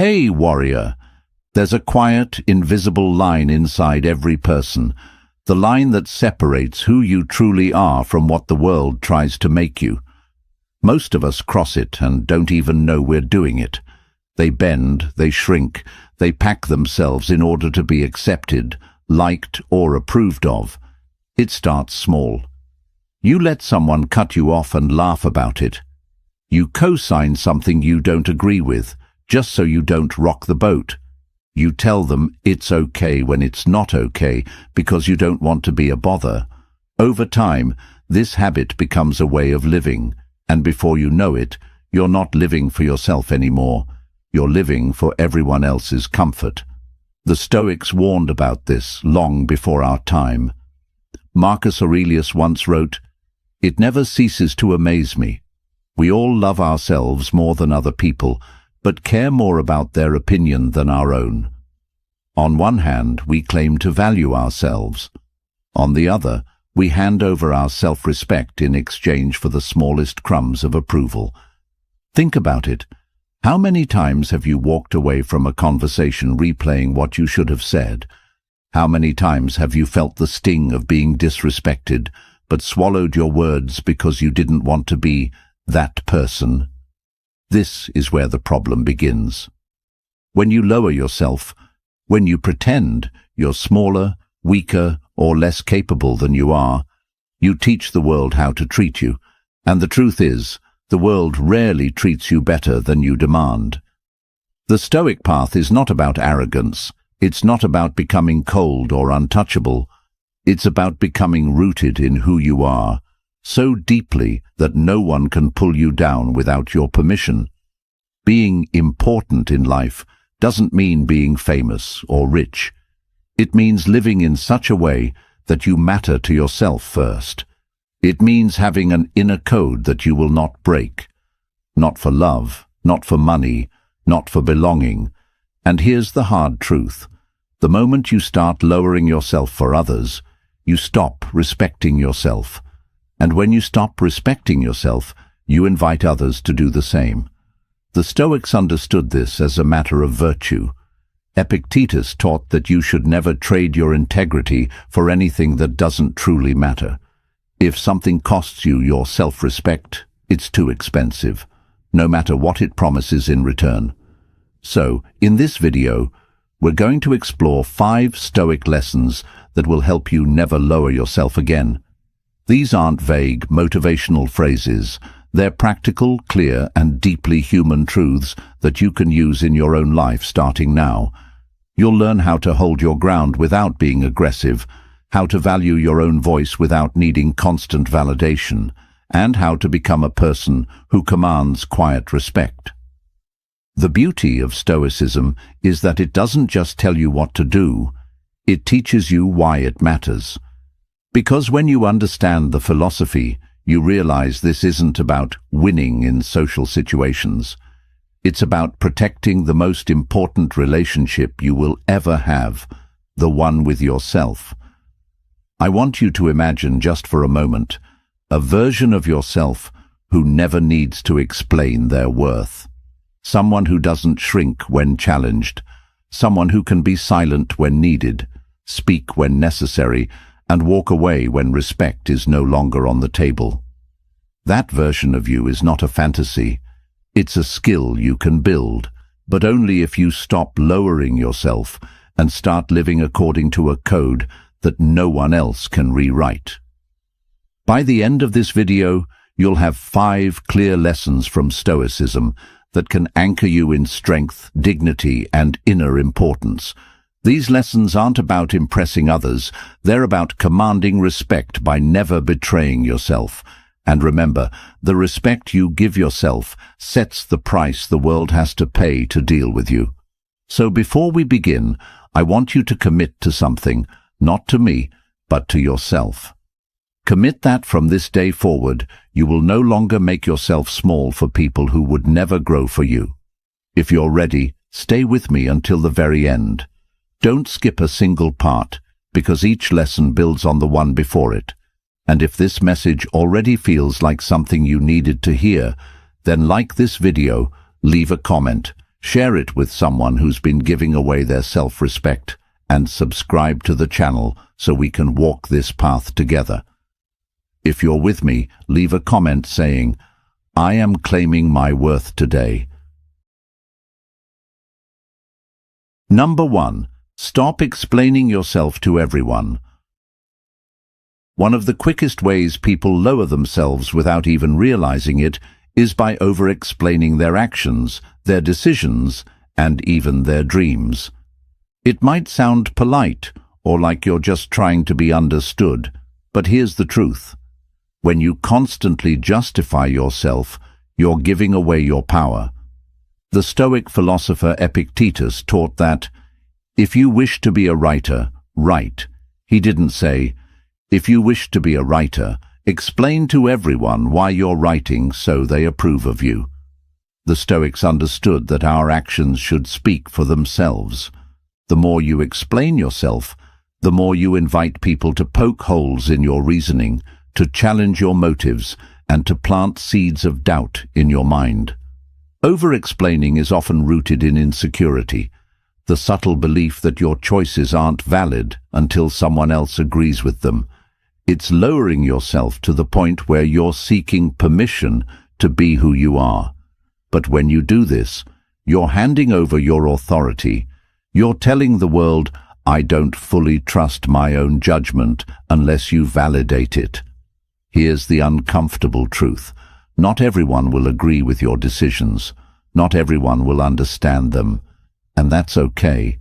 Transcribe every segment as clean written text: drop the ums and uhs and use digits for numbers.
Hey, warrior! There's a quiet, invisible line inside every person, the line that separates who you truly are from what the world tries to make you. Most of us cross it and don't even know we're doing it. They bend, they shrink, they pack themselves in order to be accepted, liked, or approved of. It starts small. You let someone cut you off and laugh about it. You co-sign something you don't agree with, just so you don't rock the boat. You tell them it's okay when it's not okay because you don't want to be a bother. Over time, this habit becomes a way of living, and before you know it, you're not living for yourself anymore. You're living for everyone else's comfort. The Stoics warned about this long before our time. Marcus Aurelius once wrote, "It never ceases to amaze me. We all love ourselves more than other people, but care more about their opinion than our own. On one hand, we claim to value ourselves. On the other, we hand over our self-respect in exchange for the smallest crumbs of approval." Think about it. How many times have you walked away from a conversation replaying what you should have said? How many times have you felt the sting of being disrespected, but swallowed your words because you didn't want to be that person? This is where the problem begins. When you lower yourself, when you pretend you're smaller, weaker, or less capable than you are, you teach the world how to treat you, and the truth is, the world rarely treats you better than you demand. The Stoic path is not about arrogance. It's not about becoming cold or untouchable. It's about becoming rooted in who you are, so deeply that no one can pull you down without your permission. Being important in life doesn't mean being famous or rich. It means living in such a way that you matter to yourself first. It means having an inner code that you will not break. Not for love, not for money, not for belonging. And here's the hard truth. The moment you start lowering yourself for others, you stop respecting yourself. And when you stop respecting yourself, you invite others to do the same. The Stoics understood this as a matter of virtue. Epictetus taught that you should never trade your integrity for anything that doesn't truly matter. If something costs you your self-respect, it's too expensive, no matter what it promises in return. So, in this video, we're going to explore 5 Stoic lessons that will help you never lower yourself again. These aren't vague, motivational phrases. They're practical, clear, and deeply human truths that you can use in your own life starting now. You'll learn how to hold your ground without being aggressive, how to value your own voice without needing constant validation, and how to become a person who commands quiet respect. The beauty of Stoicism is that it doesn't just tell you what to do, it teaches you why it matters. Because when you understand the philosophy, you realize this isn't about winning in social situations. It's about protecting the most important relationship you will ever have, the one with yourself. I want you to imagine just for a moment a version of yourself who never needs to explain their worth. Someone who doesn't shrink when challenged. Someone who can be silent when needed, speak when necessary, and walk away when respect is no longer on the table. That version of you is not a fantasy. It's a skill you can build, but only if you stop lowering yourself and start living according to a code that no one else can rewrite. By the end of this video, you'll have 5 clear lessons from Stoicism that can anchor you in strength, dignity, and inner importance. These lessons aren't about impressing others, they're about commanding respect by never betraying yourself. And remember, the respect you give yourself sets the price the world has to pay to deal with you. So before we begin, I want you to commit to something, not to me, but to yourself. Commit that from this day forward, you will no longer make yourself small for people who would never grow for you. If you're ready, stay with me until the very end. Don't skip a single part, because each lesson builds on the one before it. And if this message already feels like something you needed to hear, then like this video, leave a comment, share it with someone who's been giving away their self-respect, and subscribe to the channel so we can walk this path together. If you're with me, leave a comment saying, "I am claiming my worth today." Number 1. Stop explaining yourself to everyone. One of the quickest ways people lower themselves without even realizing it is by over-explaining their actions, their decisions, and even their dreams. It might sound polite or like you're just trying to be understood, but here's the truth. When you constantly justify yourself, you're giving away your power. The Stoic philosopher Epictetus taught that, if you wish to be a writer, write. He didn't say, if you wish to be a writer, explain to everyone why you're writing so they approve of you. The Stoics understood that our actions should speak for themselves. The more you explain yourself, the more you invite people to poke holes in your reasoning, to challenge your motives, and to plant seeds of doubt in your mind. Over-explaining is often rooted in insecurity, the subtle belief that your choices aren't valid until someone else agrees with them. It's lowering yourself to the point where you're seeking permission to be who you are. But when you do this, you're handing over your authority. You're telling the world, I don't fully trust my own judgment unless you validate it. Here's the uncomfortable truth. Not everyone will agree with your decisions. Not everyone will understand them. And that's okay.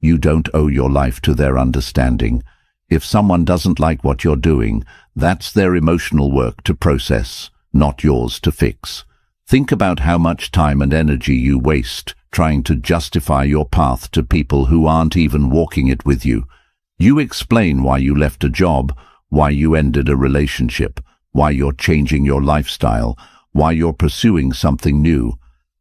You don't owe your life to their understanding. If someone doesn't like what you're doing, that's their emotional work to process, not yours to fix. Think about how much time and energy you waste trying to justify your path to people who aren't even walking it with you. You explain why you left a job, why you ended a relationship, why you're changing your lifestyle, why you're pursuing something new.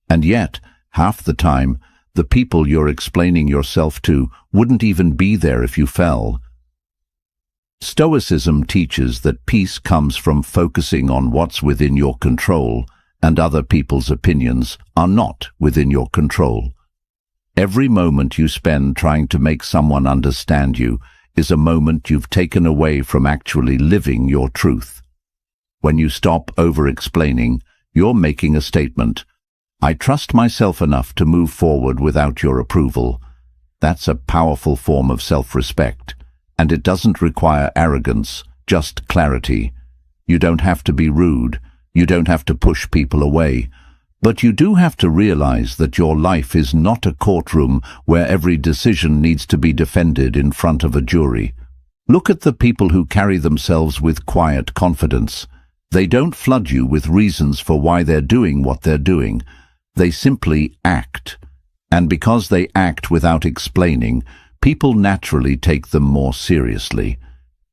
And yet, half the time, the people you're explaining yourself to wouldn't even be there if you fell. Stoicism teaches that peace comes from focusing on what's within your control, and other people's opinions are not within your control. Every moment you spend trying to make someone understand you is a moment you've taken away from actually living your truth. When you stop over-explaining, you're making a statement. I trust myself enough to move forward without your approval. That's a powerful form of self-respect, and it doesn't require arrogance, just clarity. You don't have to be rude. You don't have to push people away. But you do have to realize that your life is not a courtroom where every decision needs to be defended in front of a jury. Look at the people who carry themselves with quiet confidence. They don't flood you with reasons for why they're doing what they're doing. They simply act. And because they act without explaining, people naturally take them more seriously.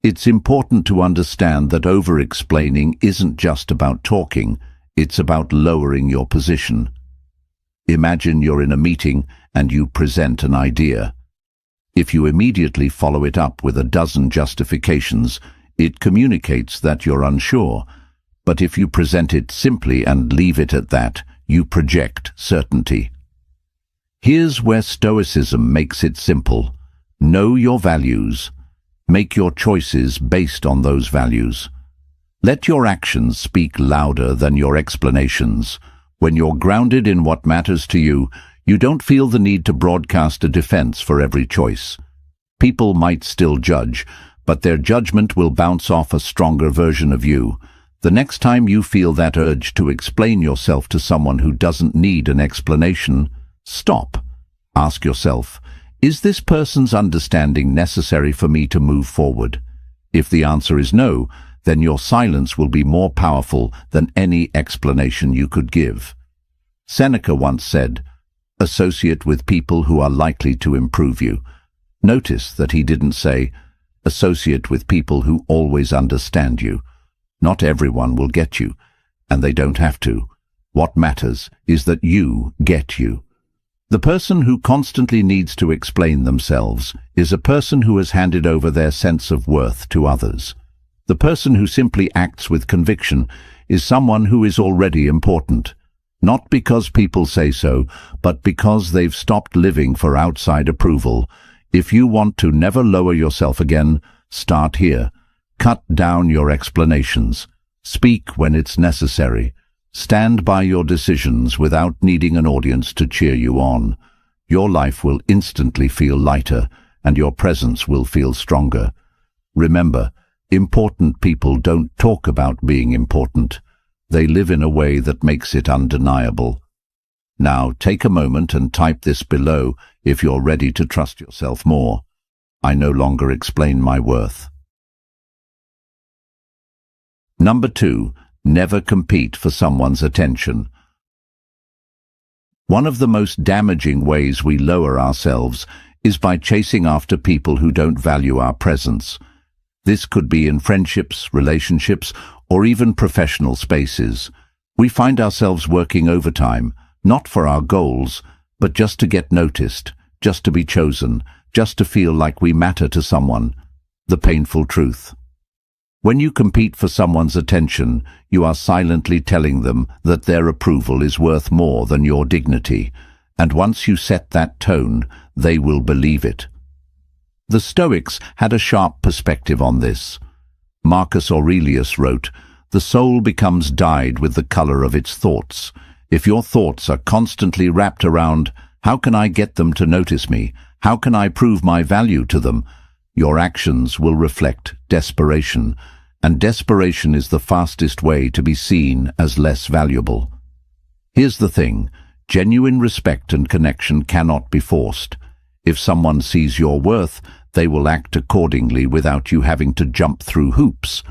It's important to understand that over-explaining isn't just about talking, it's about lowering your position. Imagine you're in a meeting and you present an idea. If you immediately follow it up with a dozen justifications, it communicates that you're unsure. But if you present it simply and leave it at that, you project certainty. Here's where Stoicism makes it simple. Know your values. Make your choices based on those values. Let your actions speak louder than your explanations. When you're grounded in what matters to you, you don't feel the need to broadcast a defense for every choice. People might still judge, but their judgment will bounce off a stronger version of you. The next time you feel that urge to explain yourself to someone who doesn't need an explanation, stop. Ask yourself, is this person's understanding necessary for me to move forward? If the answer is no, then your silence will be more powerful than any explanation you could give. Seneca once said, associate with people who are likely to improve you. Notice that he didn't say, associate with people who always understand you. Not everyone will get you, and they don't have to. What matters is that you get you. The person who constantly needs to explain themselves is a person who has handed over their sense of worth to others. The person who simply acts with conviction is someone who is already important. Not because people say so, but because they've stopped living for outside approval. If you want to never lower yourself again, start here. Cut down your explanations. Speak when it's necessary. Stand by your decisions without needing an audience to cheer you on. Your life will instantly feel lighter, and your presence will feel stronger. Remember, important people don't talk about being important. They live in a way that makes it undeniable. Now, take a moment and type this below if you're ready to trust yourself more. I no longer explain my worth. Number 2, never compete for someone's attention. One of the most damaging ways we lower ourselves is by chasing after people who don't value our presence. This could be in friendships, relationships, or even professional spaces. We find ourselves working overtime, not for our goals, but just to get noticed, just to be chosen, just to feel like we matter to someone. The painful truth. When you compete for someone's attention, you are silently telling them that their approval is worth more than your dignity, and once you set that tone, they will believe it. The Stoics had a sharp perspective on this. Marcus Aurelius wrote, "The soul becomes dyed with the color of its thoughts. If your thoughts are constantly wrapped around, how can I get them to notice me? How can I prove my value to them? Your actions will reflect desperation, and desperation is the fastest way to be seen as less valuable." Here's the thing, genuine respect and connection cannot be forced. If someone sees your worth, they will act accordingly without you having to jump through hoops.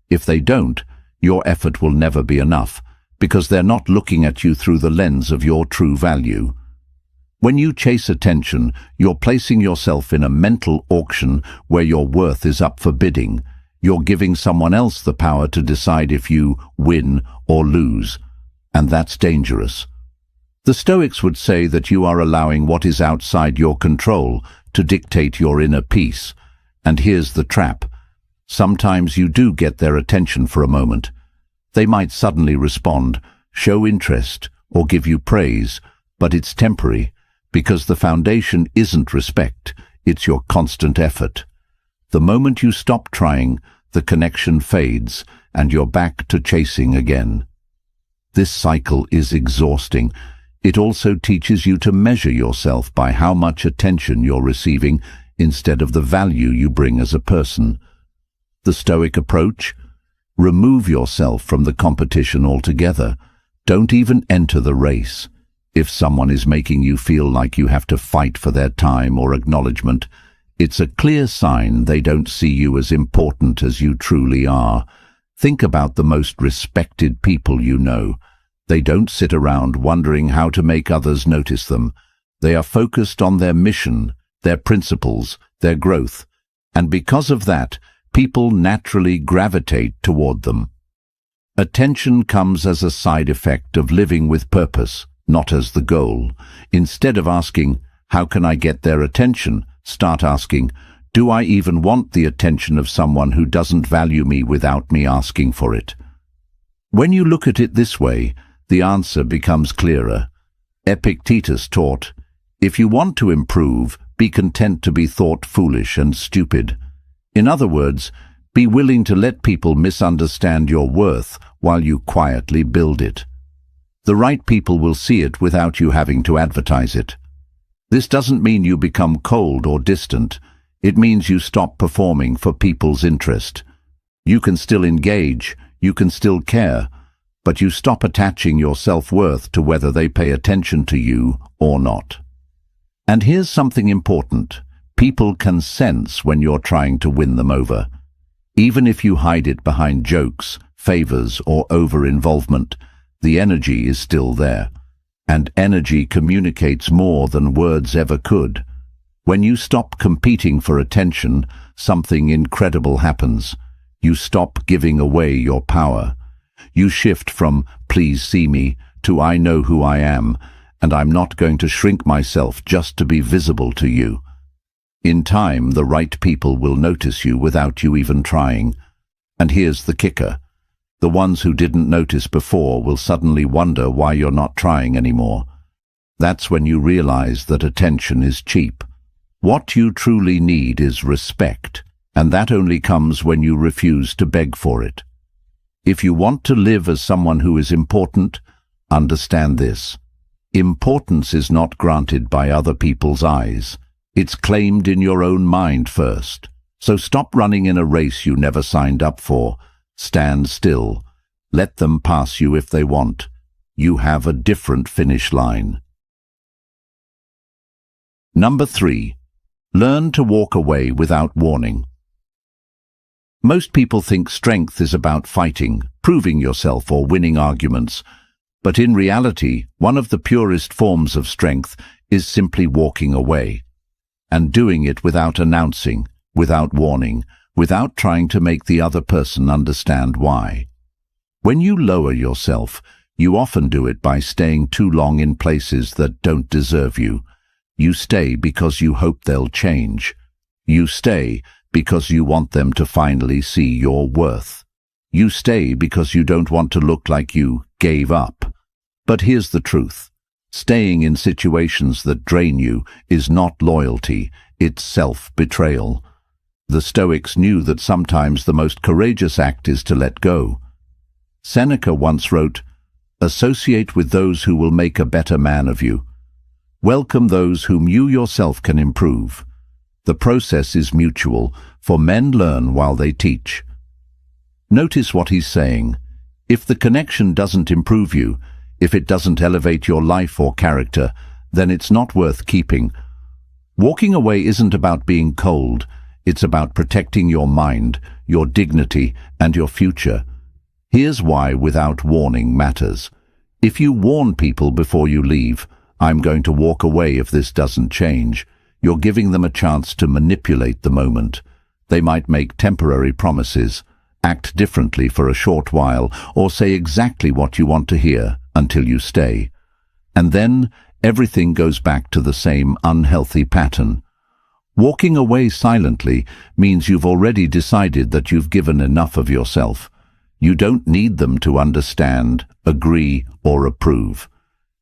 If they don't, your effort will never be enough, because they're not looking at you through the lens of your true value. When you chase attention, you're placing yourself in a mental auction where your worth is up for bidding. You're giving someone else the power to decide if you win or lose, and that's dangerous. The Stoics would say that you are allowing what is outside your control to dictate your inner peace. And here's the trap. Sometimes you do get their attention for a moment. They might suddenly respond, show interest, or give you praise, but it's temporary, because the foundation isn't respect, it's your constant effort. The moment you stop trying, the connection fades, and you're back to chasing again. This cycle is exhausting. It also teaches you to measure yourself by how much attention you're receiving instead of the value you bring as a person. The Stoic approach? Remove yourself from the competition altogether. Don't even enter the race. If someone is making you feel like you have to fight for their time or acknowledgement, it's a clear sign they don't see you as important as you truly are. Think about the most respected people you know. They don't sit around wondering how to make others notice them. They are focused on their mission, their principles, their growth, and because of that, people naturally gravitate toward them. Attention comes as a side effect of living with purpose, not as the goal. Instead of asking, "How can I get their attention?" start asking, "Do I even want the attention of someone who doesn't value me without me asking for it?" When you look at it this way, the answer becomes clearer. Epictetus taught, "If you want to improve, be content to be thought foolish and stupid." In other words, be willing to let people misunderstand your worth while you quietly build it. The right people will see it without you having to advertise it. This doesn't mean you become cold or distant. It means you stop performing for people's interest. You can still engage, you can still care, but you stop attaching your self-worth to whether they pay attention to you or not. And here's something important. People can sense when you're trying to win them over. Even if you hide it behind jokes, favors, or over-involvement, the energy is still there. And energy communicates more than words ever could. When you stop competing for attention, something incredible happens. You stop giving away your power. You shift from "please see me" to "I know who I am, and I'm not going to shrink myself just to be visible to you." In time, the right people will notice you without you even trying. And here's the kicker. The ones who didn't notice before will suddenly wonder why you're not trying anymore. That's when you realize that attention is cheap. What you truly need is respect, and that only comes when you refuse to beg for it. If you want to live as someone who is important, understand this. Importance is not granted by other people's eyes. It's claimed in your own mind first. So stop running in a race you never signed up for. Stand still. Let them pass you if they want. You have a different finish line. Number 3. Learn to walk away without warning. Most people think strength is about fighting, proving yourself, or winning arguments. But in reality, one of the purest forms of strength is simply walking away. And doing it without announcing, without warning, without trying to make the other person understand why. When you lower yourself, you often do it by staying too long in places that don't deserve you. You stay because you hope they'll change. You stay because you want them to finally see your worth. You stay because you don't want to look like you gave up. But here's the truth. Staying in situations that drain you is not loyalty, it's self-betrayal. The Stoics knew that sometimes the most courageous act is to let go. Seneca once wrote, "Associate with those who will make a better man of you. Welcome those whom you yourself can improve." The process is mutual, for men learn while they teach. Notice what he's saying. If the connection doesn't improve you, if it doesn't elevate your life or character, then it's not worth keeping. Walking away isn't about being cold. It's about protecting your mind, your dignity, and your future. Here's why without warning matters. If you warn people before you leave, "I'm going to walk away if this doesn't change," you're giving them a chance to manipulate the moment. They might make temporary promises, act differently for a short while, or say exactly what you want to hear until you stay. And then everything goes back to the same unhealthy pattern. Walking away silently means you've already decided that you've given enough of yourself. You don't need them to understand, agree, or approve.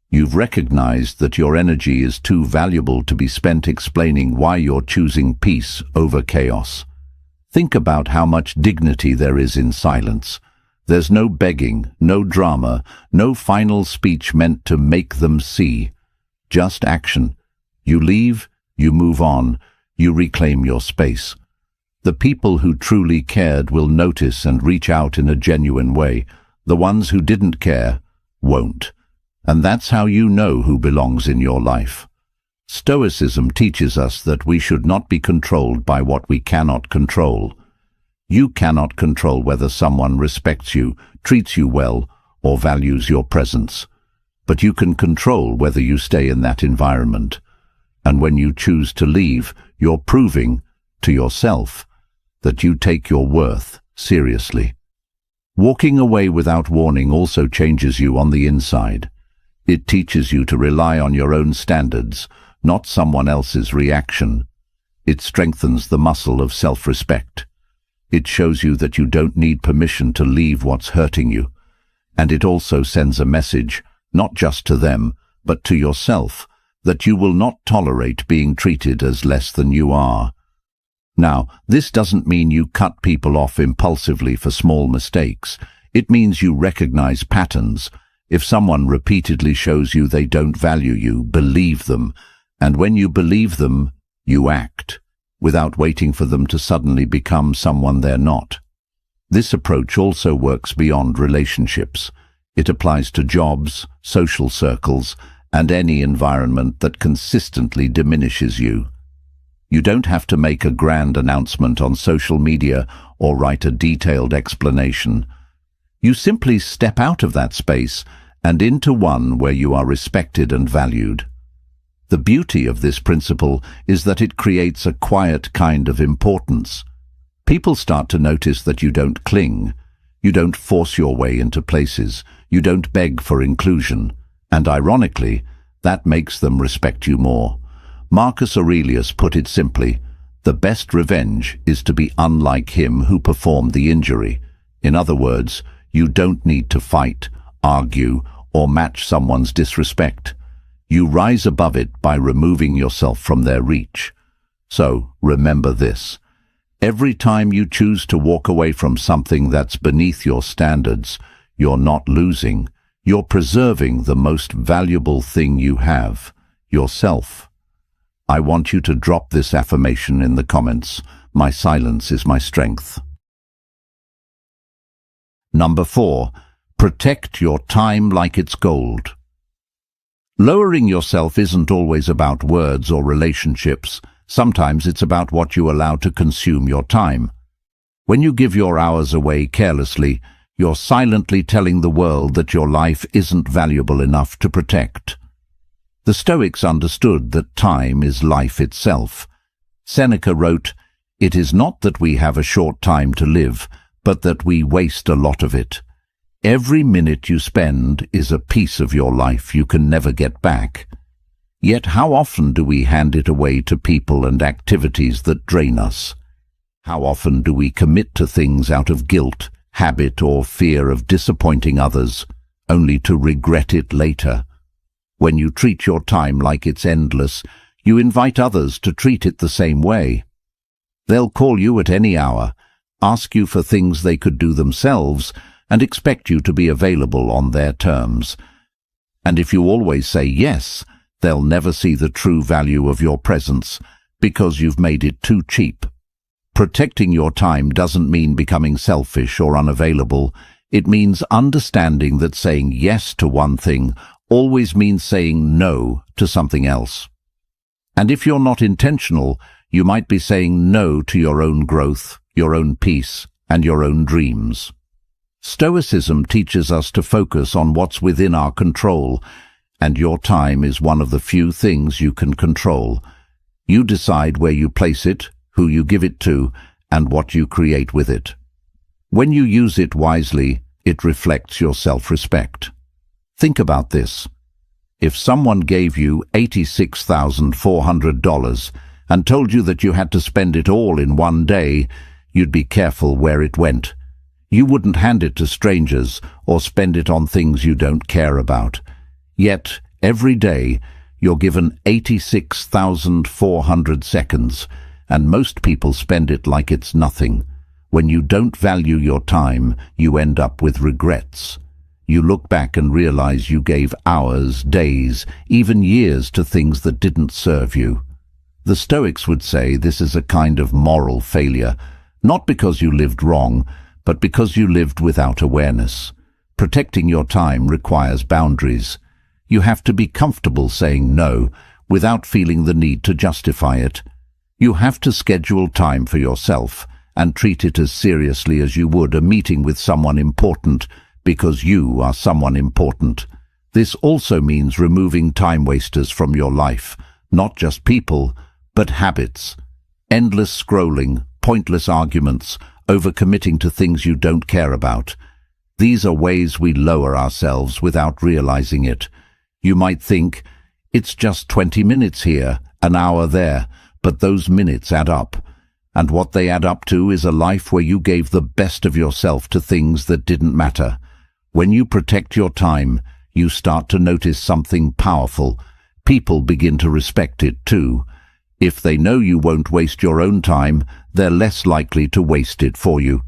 You've recognized that your energy is too valuable to be spent explaining why you're choosing peace over chaos. Think about how much dignity there is in silence. There's no begging, no drama, no final speech meant to make them see. Just action. You leave, you move on, you reclaim your space. The people who truly cared will notice and reach out in a genuine way. The ones who didn't care won't. And that's how you know who belongs in your life. Stoicism teaches us that we should not be controlled by what we cannot control. You cannot control whether someone respects you, treats you well, or values your presence. But you can control whether you stay in that environment. And when you choose to leave, you're proving to yourself that you take your worth seriously. Walking away without warning also changes you on the inside. It teaches you to rely on your own standards, not someone else's reaction. It strengthens the muscle of self-respect. It shows you that you don't need permission to leave what's hurting you. And it also sends a message, not just to them, but to yourself, that you will not tolerate being treated as less than you are. Now, this doesn't mean you cut people off impulsively for small mistakes. It means you recognize patterns. If someone repeatedly shows you they don't value you, believe them. And when you believe them, you act, without waiting for them to suddenly become someone they're not. This approach also works beyond relationships. It applies to jobs, social circles, and any environment that consistently diminishes you. You don't have to make a grand announcement on social media or write a detailed explanation. You simply step out of that space and into one where you are respected and valued. The beauty of this principle is that it creates a quiet kind of importance. People start to notice that you don't cling, you don't force your way into places, you don't beg for inclusion, and ironically, that makes them respect you more. Marcus Aurelius put it simply, the best revenge is to be unlike him who performed the injury. In other words, You don't need to fight, argue, or match someone's disrespect. You rise above it by removing yourself from their reach. So, remember this. Every time you choose to walk away from something that's beneath your standards, you're not losing. You're preserving the most valuable thing you have, yourself. I want you to drop this affirmation in the comments. My silence is my strength. Number 4. Protect your time like it's gold. Lowering yourself isn't always about words or relationships. Sometimes it's about what you allow to consume your time. When you give your hours away carelessly, you're silently telling the world that your life isn't valuable enough to protect. The Stoics understood that time is life itself. Seneca wrote, "It is not that we have a short time to live, but that we waste a lot of it. Every minute you spend is a piece of your life you can never get back." Yet how often do we hand it away to people and activities that drain us? How often do we commit to things out of guilt, habit, or fear of disappointing others, only to regret it later? When you treat your time like it's endless, you invite others to treat it the same way. They'll call you at any hour, ask you for things they could do themselves, and expect you to be available on their terms. And if you always say yes, they'll never see the true value of your presence because you've made it too cheap. Protecting your time doesn't mean becoming selfish or unavailable. It means understanding that saying yes to one thing always means saying no to something else. And if you're not intentional, you might be saying no to your own growth, your own peace, and your own dreams. Stoicism teaches us to focus on what's within our control, and your time is one of the few things you can control. You decide where you place it, who you give it to, and what you create with it. When you use it wisely, it reflects your self-respect. Think about this. If someone gave you $86,400 and told you that you had to spend it all in one day, you'd be careful where it went. You wouldn't hand it to strangers or spend it on things you don't care about. Yet, every day, you're given 86,400 seconds, and most people spend it like it's nothing. When you don't value your time, you end up with regrets. You look back and realize you gave hours, days, even years to things that didn't serve you. The Stoics would say this is a kind of moral failure, not because you lived wrong, but because you lived without awareness. Protecting your time requires boundaries. You have to be comfortable saying no without feeling the need to justify it. You have to schedule time for yourself and treat it as seriously as you would a meeting with someone important, because you are someone important. This also means removing time wasters from your life, not just people, but habits. Endless scrolling, pointless arguments, overcommitting to things you don't care about. These are ways we lower ourselves without realizing it. You might think, it's just 20 minutes here, an hour there, but those minutes add up. And what they add up to is a life where you gave the best of yourself to things that didn't matter. When you protect your time, you start to notice something powerful. People begin to respect it too. If they know you won't waste your own time, they're less likely to waste it for you.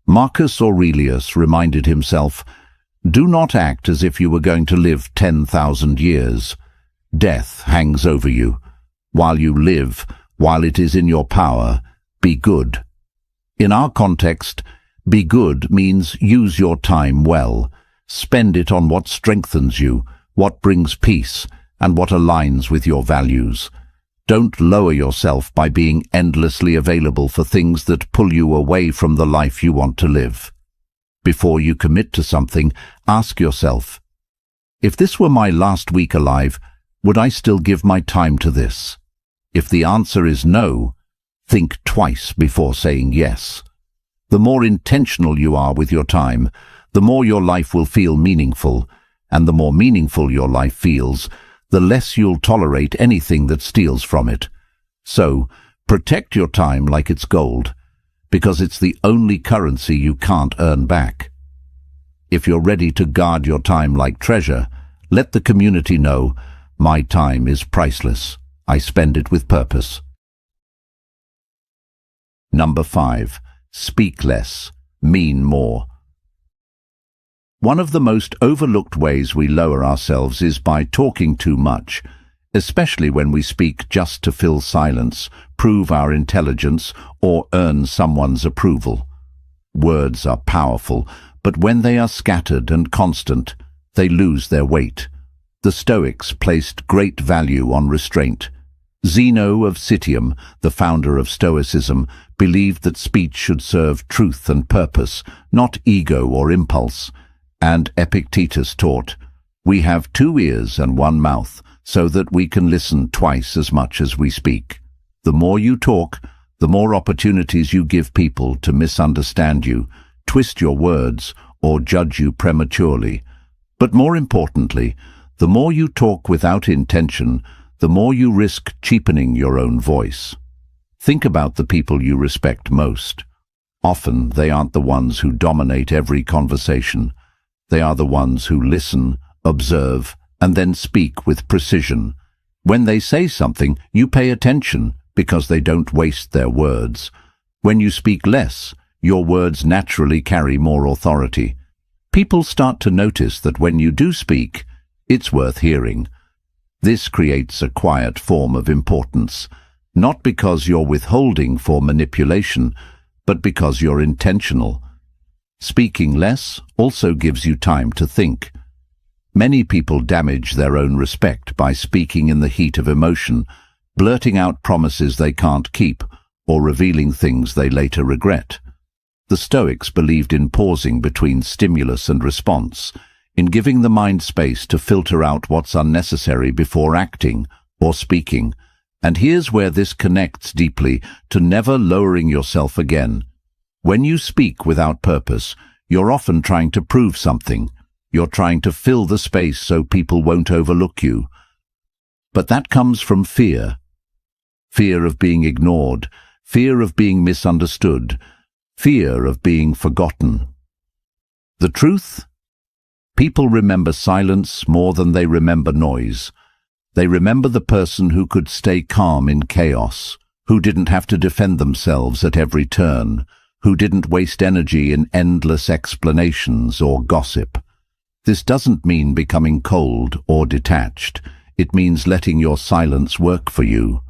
Marcus Aurelius reminded himself, "Do not act as if you were going to live 10,000 years. Death hangs over you. While you live, while it is in your power, be good." In our context, be good means use your time well. Spend it on what strengthens you, what brings peace, and what aligns with your values. Don't lower yourself by being endlessly available for things that pull you away from the life you want to live. Before you commit to something, ask yourself, if this were my last week alive, would I still give my time to this? If the answer is no, think twice before saying yes. The more intentional you are with your time, the more your life will feel meaningful, and the more meaningful your life feels, the less you'll tolerate anything that steals from it. So, protect your time like it's gold, because it's the only currency you can't earn back. If you're ready to guard your time like treasure, let the community know, my time is priceless. I spend it with purpose. Number 5. Speak less, mean more. One of the most overlooked ways we lower ourselves is by talking too much, especially when we speak just to fill silence, prove our intelligence, or earn someone's approval. Words are powerful, but when they are scattered and constant, they lose their weight. The Stoics placed great value on restraint. Zeno of Citium, the founder of Stoicism, believed that speech should serve truth and purpose, not ego or impulse. And Epictetus taught, "We have 2 ears and 1 mouth, so that we can listen twice as much as we speak." The more you talk, the more opportunities you give people to misunderstand you, twist your words, or judge you prematurely. But more importantly, the more you talk without intention, the more you risk cheapening your own voice. Think about the people you respect most. Often they aren't the ones who dominate every conversation. They are the ones who listen, observe, and then speak with precision. When they say something, you pay attention because they don't waste their words. When you speak less, your words naturally carry more authority. People start to notice that when you do speak, it's worth hearing. This creates a quiet form of importance, not because you're withholding for manipulation, but because you're intentional. Speaking less also gives you time to think. Many people damage their own respect by speaking in the heat of emotion, blurting out promises they can't keep, or revealing things they later regret. The Stoics believed in pausing between stimulus and response, in giving the mind space to filter out what's unnecessary before acting or speaking. And here's where this connects deeply to never lowering yourself again. When you speak without purpose, you're often trying to prove something. You're trying to fill the space so people won't overlook you. But that comes from fear. Fear of being ignored, fear of being misunderstood, fear of being forgotten. The truth? People remember silence more than they remember noise. They remember the person who could stay calm in chaos, who didn't have to defend themselves at every turn, who didn't waste energy in endless explanations or gossip. This doesn't mean becoming cold or detached. It means letting your silence work for you.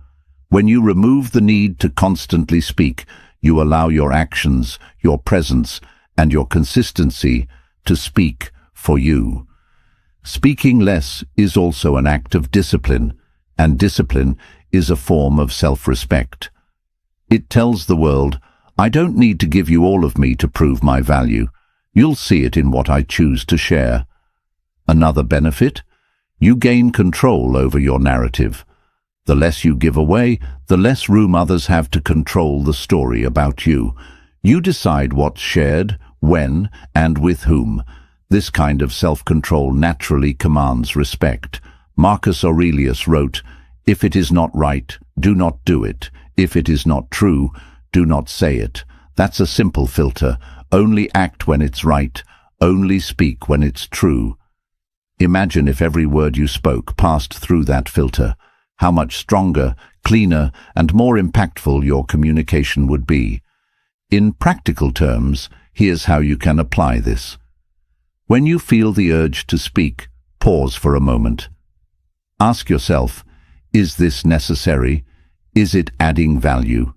When you remove the need to constantly speak, you allow your actions, your presence, and your consistency to speak for you. Speaking less is also an act of discipline, and discipline is a form of self-respect. It tells the world, I don't need to give you all of me to prove my value. You'll see it in what I choose to share. Another benefit? You gain control over your narrative. The less you give away, the less room others have to control the story about you. You decide what's shared, when, and with whom. This kind of self-control naturally commands respect. Marcus Aurelius wrote, "If it is not right, do not do it. If it is not true, do not say it." That's a simple filter. Only act when it's right. Only speak when it's true. Imagine if every word you spoke passed through that filter. How much stronger, cleaner, and more impactful your communication would be. In practical terms, here's how you can apply this. When you feel the urge to speak, pause for a moment. Ask yourself, is this necessary? Is it adding value?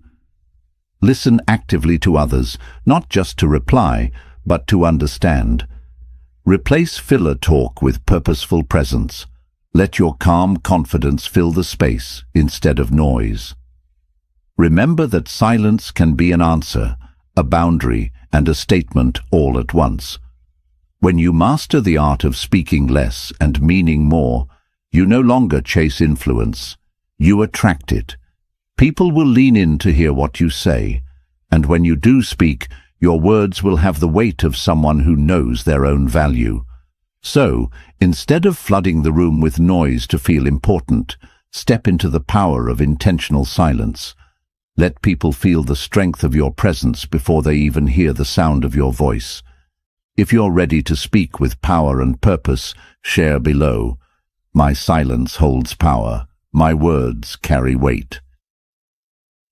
Listen actively to others, not just to reply, but to understand. Replace filler talk with purposeful presence. Let your calm confidence fill the space instead of noise. Remember that silence can be an answer, a boundary, and a statement all at once. When you master the art of speaking less and meaning more, you no longer chase influence. You attract it. People will lean in to hear what you say, and when you do speak, your words will have the weight of someone who knows their own value. So, instead of flooding the room with noise to feel important, step into the power of intentional silence. Let people feel the strength of your presence before they even hear the sound of your voice. If you're ready to speak with power and purpose, share below. My silence holds power. My words carry weight.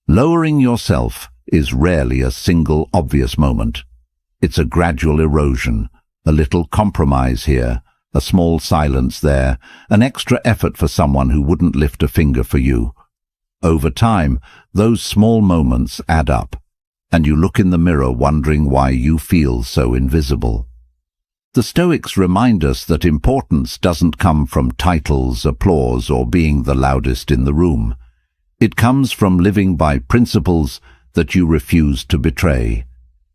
Lowering yourself is rarely a single obvious moment. It's a gradual erosion, a little compromise here, a small silence there, an extra effort for someone who wouldn't lift a finger for you. Over time, those small moments add up, and you look in the mirror wondering why you feel so invisible. The Stoics remind us that importance doesn't come from titles, applause, or being the loudest in the room. It comes from living by principles that you refuse to betray.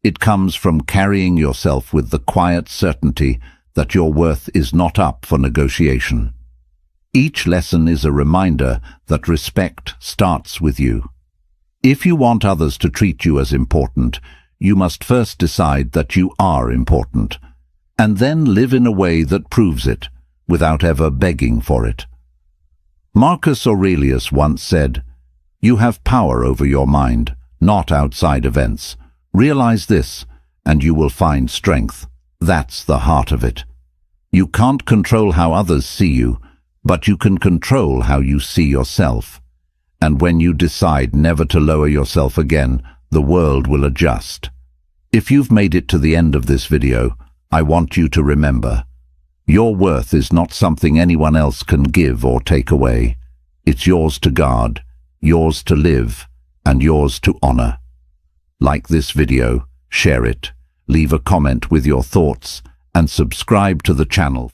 It comes from carrying yourself with the quiet certainty that your worth is not up for negotiation. Each lesson is a reminder that respect starts with you. If you want others to treat you as important, you must first decide that you are important, and then live in a way that proves it, without ever begging for it. Marcus Aurelius once said, "You have power over your mind, not outside events. Realize this, and you will find strength." That's the heart of it. You can't control how others see you, but you can control how you see yourself. And when you decide never to lower yourself again, the world will adjust. If you've made it to the end of this video, I want you to remember, your worth is not something anyone else can give or take away. It's yours to guard, yours to live, and yours to honor. Like this video, share it, leave a comment with your thoughts, and subscribe to the channel.